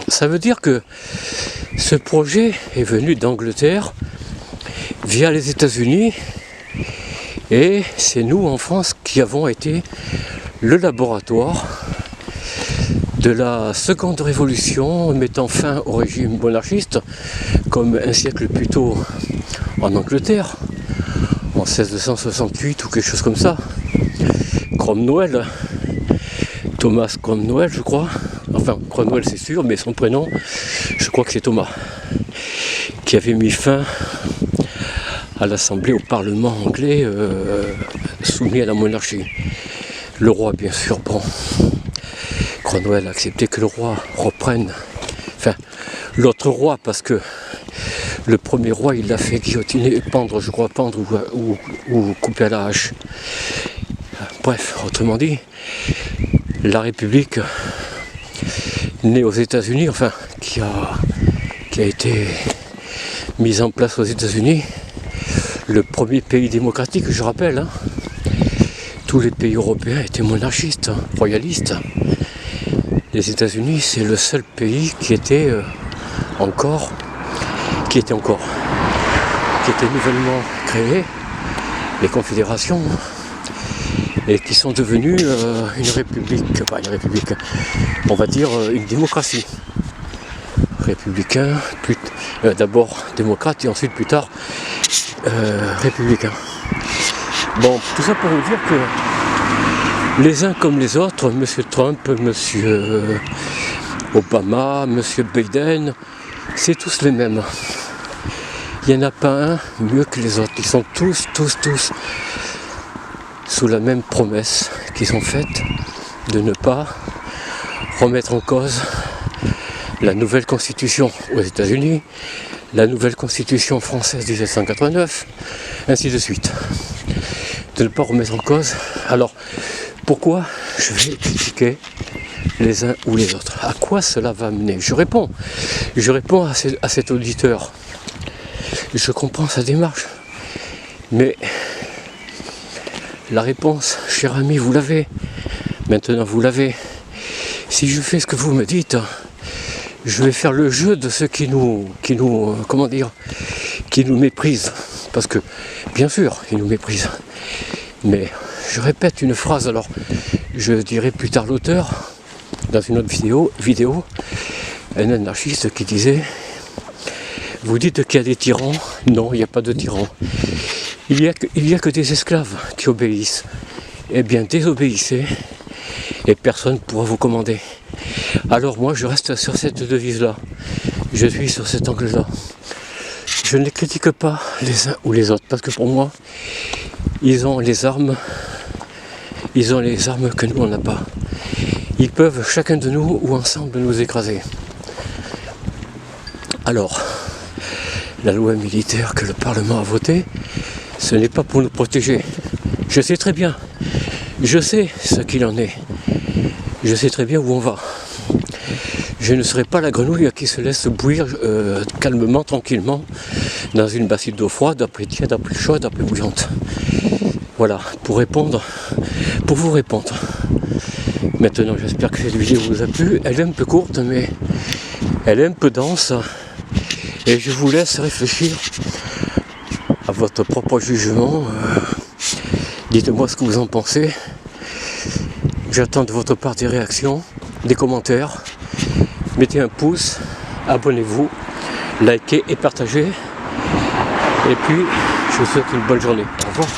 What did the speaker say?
Ça veut dire que ce projet est venu d'Angleterre via les États-Unis et c'est nous en France qui avons été le laboratoire de la seconde révolution mettant fin au régime monarchiste, comme un siècle plus tôt en Angleterre, en 1668 ou quelque chose comme ça. Cromwell, Thomas Cromwell je crois, enfin Cromwell c'est sûr, mais son prénom je crois que c'est Thomas, qui avait mis fin à l'Assemblée, au Parlement anglais soumis à la monarchie. Le roi bien sûr, bon, Cromwell a accepté que le roi reprenne, enfin l'autre roi, parce que le premier roi il l'a fait guillotiner, pendre je crois, pendre ou couper à la hache. Bref, autrement dit, la République née aux États-Unis, enfin qui a été mise en place aux États-Unis, le premier pays démocratique, je rappelle, hein. Tous les pays européens étaient monarchistes, hein, royalistes. Les États-Unis, c'est le seul pays qui était nouvellement créé, les confédérations, et qui sont devenues une république, pas une république, on va dire une démocratie. Républicain, d'abord démocrate et ensuite plus tard républicain. Bon, tout ça pour vous dire que les uns comme les autres, M. Trump, M. Obama, M. Biden, c'est tous les mêmes. Il n'y en a pas un mieux que les autres. Ils sont tous sous la même promesse qu'ils ont faite de ne pas remettre en cause la nouvelle constitution aux États-Unis, la nouvelle constitution française 1789, ainsi de suite. De ne pas remettre en cause. Alors, pourquoi je vais critiquer les uns ou les autres? À quoi cela va mener? Je réponds à cet auditeur. Je comprends sa démarche. Mais la réponse, cher ami, vous l'avez. Maintenant, vous l'avez. Si je fais ce que vous me dites, je vais faire le jeu de ceux qui nous méprisent. Parce que, bien sûr, ils nous méprisent. Mais je répète une phrase, alors je dirai plus tard l'auteur, dans une autre vidéo, un anarchiste qui disait: vous dites qu'il y a des tyrans, non, il n'y a pas de tyrans. Il y a que des esclaves qui obéissent. Eh bien, désobéissez et personne ne pourra vous commander. Alors moi, je reste sur cette devise-là. Je suis sur cet angle-là. Je ne les critique pas les uns ou les autres, parce que pour moi, ils ont les armes que nous on n'a pas. Ils peuvent, chacun de nous ou ensemble, nous écraser. Alors, la loi militaire que le Parlement a votée, ce n'est pas pour nous protéger. Je sais très bien, je sais ce qu'il en est. Je sais très bien où on va. Je ne serai pas la grenouille qui se laisse bouillir calmement, tranquillement, dans une bassine d'eau froide, après tiède, après chaude, après bouillante. Voilà, pour vous répondre. Maintenant, j'espère que cette vidéo vous a plu. Elle est un peu courte, mais elle est un peu dense. Et je vous laisse réfléchir à votre propre jugement. Dites-moi ce que vous en pensez. J'attends de votre part des réactions, des commentaires. Mettez un pouce, abonnez-vous, likez et partagez. Et puis, je vous souhaite une bonne journée. Au revoir.